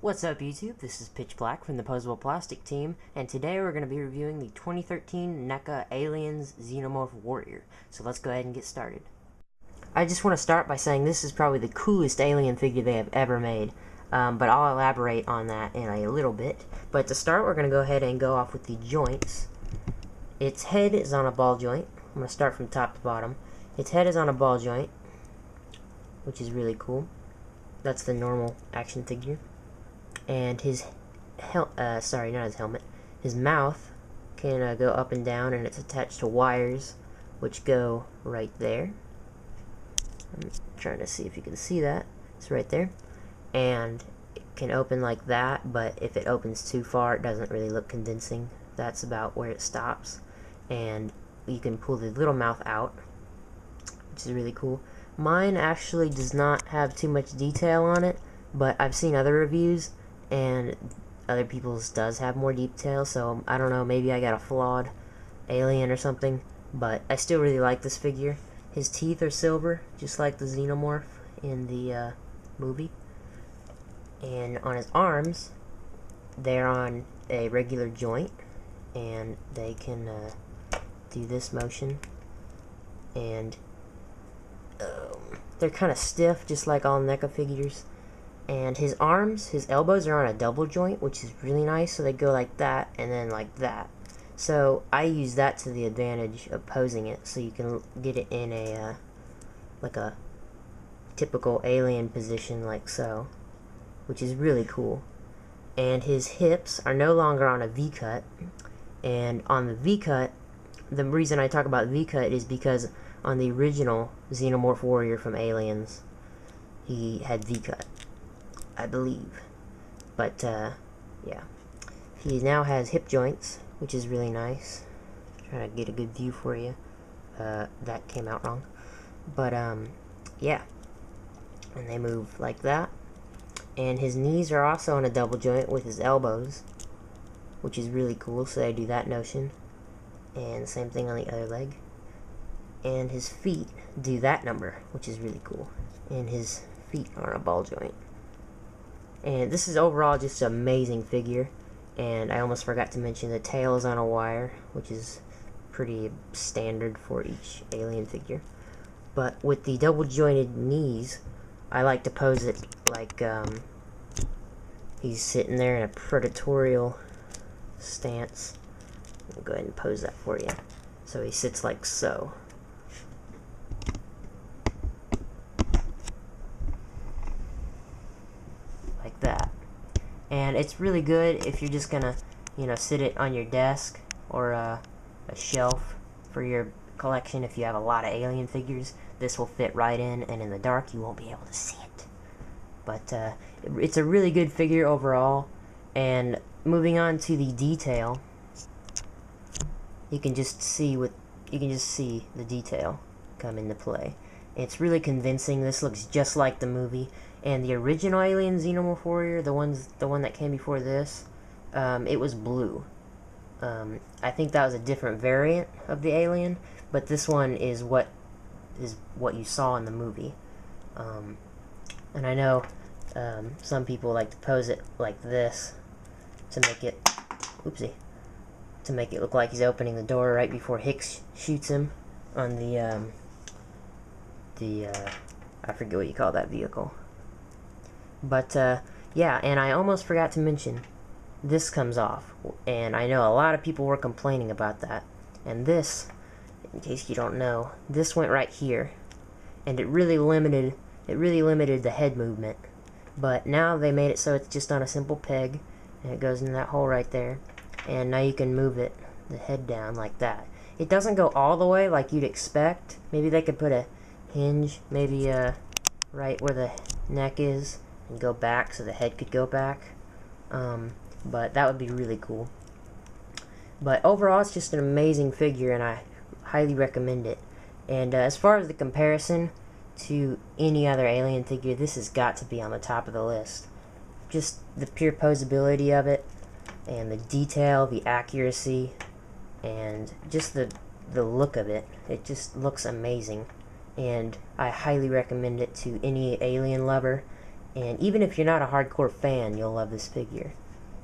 What's up YouTube? This is Pitch Black from the Posable Plastic team, and today we're going to be reviewing the 2013 NECA Aliens Xenomorph Warrior. So let's go ahead and get started. I just want to start by saying this is probably the coolest alien figure they have ever made, but I'll elaborate on that in a little bit. But to start, we're going to go ahead and go off with the joints. Its head is on a ball joint. I'm going to start from top to bottom. Its head is on a ball joint, which is really cool. That's the normal action figure. And his sorry, not his helmet. His mouth can go up and down, and it's attached to wires, which go right there. I'm trying to see if you can see that. It's right there. And it can open like that, but if it opens too far, it doesn't really look convincing. That's about where it stops. And you can pull the little mouth out, which is really cool. Mine actually does not have too much detail on it, but I've seen other reviews, and other people's does have more detail, so I don't know, maybe I got a flawed alien or something, but I still really like this figure. His teeth are silver, just like the Xenomorph in the movie. And on his arms, they're on a regular joint, and they can do this motion, and they're kind of stiff, just like all NECA figures. And his arms, his elbows are on a double joint, which is really nice, so they go like that and then like that. So I use that to the advantage of posing it, so you can get it in a like a typical alien position, like so, which is really cool. And his hips are no longer on a V-cut, and on the V-cut, the reason I talk about V-cut is because on the original Xenomorph Warrior from Aliens, he had V-cut, I believe. But yeah, he now has hip joints, which is really nice. Trying to get a good view for you. That came out wrong, but yeah, and they move like that. And his knees are also on a double joint with his elbows, which is really cool, so they do that notion. And same thing on the other leg. And his feet do that number, which is really cool. And his feet are on a ball joint. And this is overall just an amazing figure. And I almost forgot to mention the tail is on a wire, which is pretty standard for each alien figure. But with the double jointed knees, I like to pose it like he's sitting there in a predatorial stance. I'll go ahead and pose that for you. So he sits like so. Like that. And it's really good if you're just gonna, sit it on your desk or a shelf for your collection. If you have a lot of alien figures, this will fit right in, and in the dark you won't be able to see it. But it's a really good figure overall. And moving on to the detail, you can just see the detail come into play. It's really convincing. This looks just like the movie. And the original Alien Xenomorph Warrior, the one that came before this, it was blue. I think that was a different variant of the alien, but this one is what you saw in the movie. And I know some people like to pose it like this to make it, to make it look like he's opening the door right before Hicks shoots him on the I forget what you call that vehicle. But yeah, and I almost forgot to mention, this comes off, and I know a lot of people were complaining about that. And this, in case you don't know, this went right here, and it really limited the head movement. But now they made it so it's just on a simple peg, and it goes in that hole right there. And now you can move it, the head down like that. It doesn't go all the way like you'd expect. Maybe they could put a hinge, maybe right where the neck is, and go back so the head could go back. But that would be really cool. But overall, it's just an amazing figure, and I highly recommend it. And as far as the comparison to any other alien figure, this has got to be on the top of the list. Just the pure posability of it, and the detail, the accuracy, and just the look of it. It just looks amazing. And I highly recommend it to any alien lover. And even if you're not a hardcore fan, you'll love this figure.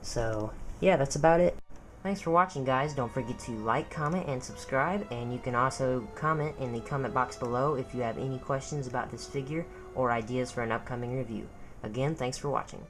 So, yeah, that's about it. Thanks for watching, guys. Don't forget to like, comment, and subscribe. And you can also comment in the comment box below if you have any questions about this figure or ideas for an upcoming review. Again, thanks for watching.